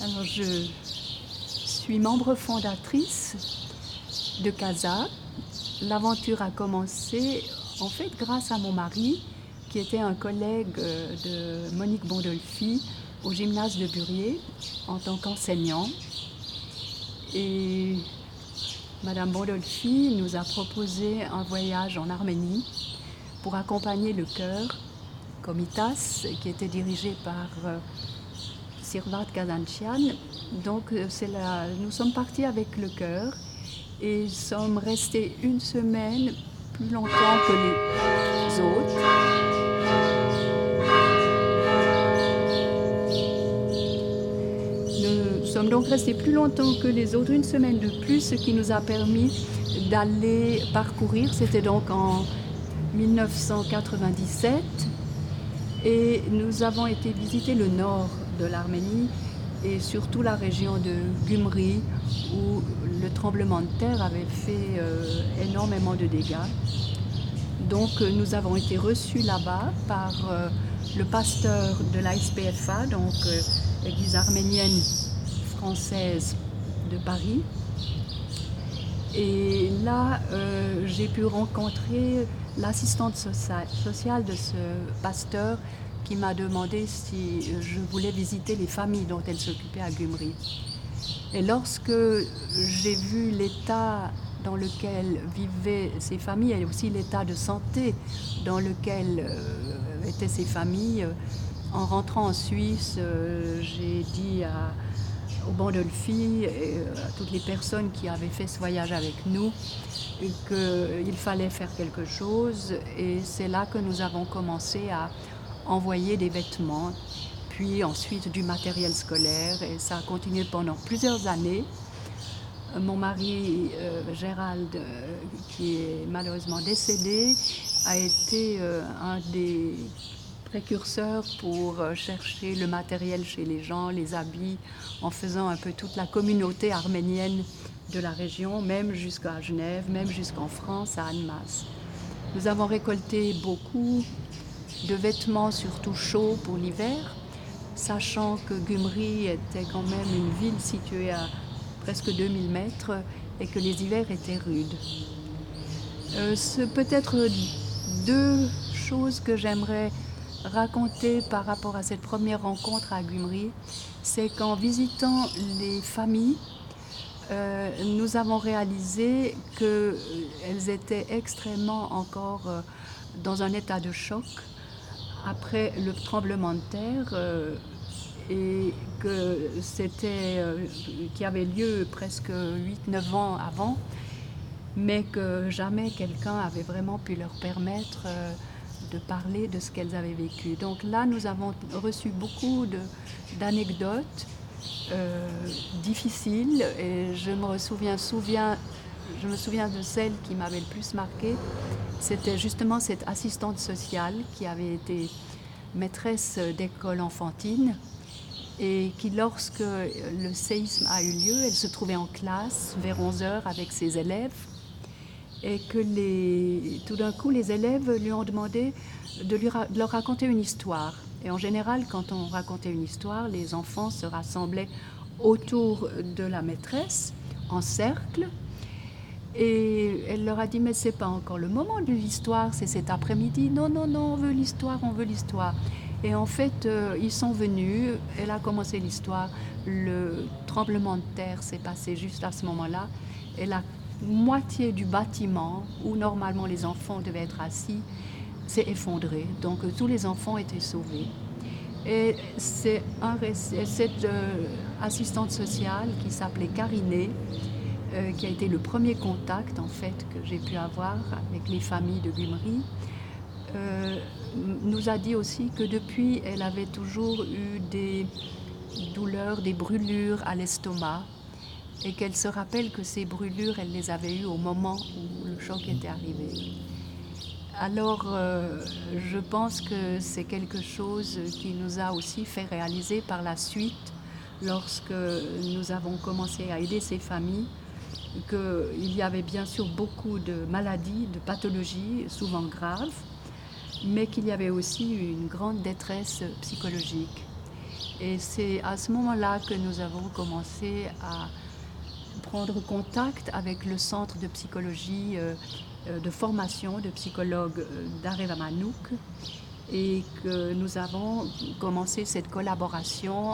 Alors, je suis membre fondatrice de CASA. L'aventure a commencé en fait grâce à mon mari, qui était un collègue de Monique Bondolfi au gymnase de Burier en tant qu'enseignant. Et Madame Bondolfi nous a proposé un voyage en Arménie pour accompagner le chœur Komitas, qui était dirigé par Sirvat Kazanchian. Donc nous sommes partis avec le chœur et sommes restés une semaine plus longtemps que les autres. Nous sommes donc restés plus longtemps que les autres, une semaine de plus, ce qui nous a permis d'aller parcourir, c'était donc en 1997, et nous avons été visiter le nord de l'Arménie et surtout la région de Gyumri où le tremblement de terre avait fait énormément de dégâts. Donc nous avons été reçus là-bas par le pasteur de l'ASPFA, donc l'Église arménienne française de Paris. Et là, j'ai pu rencontrer l'assistante sociale de ce pasteur qui m'a demandé si je voulais visiter les familles dont elle s'occupait à Gyumri. Et lorsque j'ai vu l'état dans lequel vivaient ces familles et aussi l'état de santé dans lequel étaient ces familles, en rentrant en Suisse, j'ai dit au Bondolfi et à toutes les personnes qui avaient fait ce voyage avec nous qu'il fallait faire quelque chose, et c'est là que nous avons commencé à envoyer des vêtements, puis ensuite du matériel scolaire, et ça a continué pendant plusieurs années. Mon mari Gérald, qui est malheureusement décédé, a été un des précurseurs pour chercher le matériel chez les gens, les habits, en faisant un peu toute la communauté arménienne de la région, même jusqu'à Genève, même jusqu'en France, à Annemasse. Nous avons récolté beaucoup de vêtements, surtout chauds pour l'hiver, sachant que Gyumri était quand même une ville située à presque 2000 mètres et que les hivers étaient rudes. C'est peut-être deux choses que j'aimerais raconter par rapport à cette première rencontre à Gyumri. C'est qu'en visitant les familles, nous avons réalisé qu'elles étaient extrêmement encore dans un état de choc après le tremblement de terre et qui avait lieu presque 8-9 ans avant, mais que jamais quelqu'un avait vraiment pu leur permettre de parler de ce qu'elles avaient vécu. Donc là, nous avons reçu beaucoup d'anecdotes difficiles, et je me souviens de celle qui m'avait le plus marquée. C'était justement cette assistante sociale qui avait été maîtresse d'école enfantine et qui, lorsque le séisme a eu lieu, elle se trouvait en classe vers 11h avec ses élèves, et que tout d'un coup les élèves lui ont demandé de leur raconter une histoire. Et en général, quand on racontait une histoire, les enfants se rassemblaient autour de la maîtresse en cercle, et elle leur a dit: mais c'est pas encore le moment de l'histoire, c'est cet après-midi. Non, on veut l'histoire, on veut l'histoire. Et en fait, ils sont venus, elle a commencé l'histoire, le tremblement de terre s'est passé juste à ce moment-là, et la moitié du bâtiment où normalement les enfants devaient être assis s'est effondré. Donc tous les enfants étaient sauvés. Et c'est cette assistante sociale qui s'appelait Karinée, qui a été le premier contact en fait que j'ai pu avoir avec les familles de Gyumri, nous a dit aussi que depuis elle avait toujours eu des douleurs, des brûlures à l'estomac, et qu'elle se rappelle que ces brûlures, elle les avait eues au moment où le choc était arrivé. Alors je pense que c'est quelque chose qui nous a aussi fait réaliser par la suite, lorsque nous avons commencé à aider ces familles, qu'il y avait bien sûr beaucoup de maladies, de pathologies, souvent graves, mais qu'il y avait aussi une grande détresse psychologique. Et c'est à ce moment-là que nous avons commencé à prendre contact avec le centre de psychologie de formation de psychologues d'Areva Manouk et que nous avons commencé cette collaboration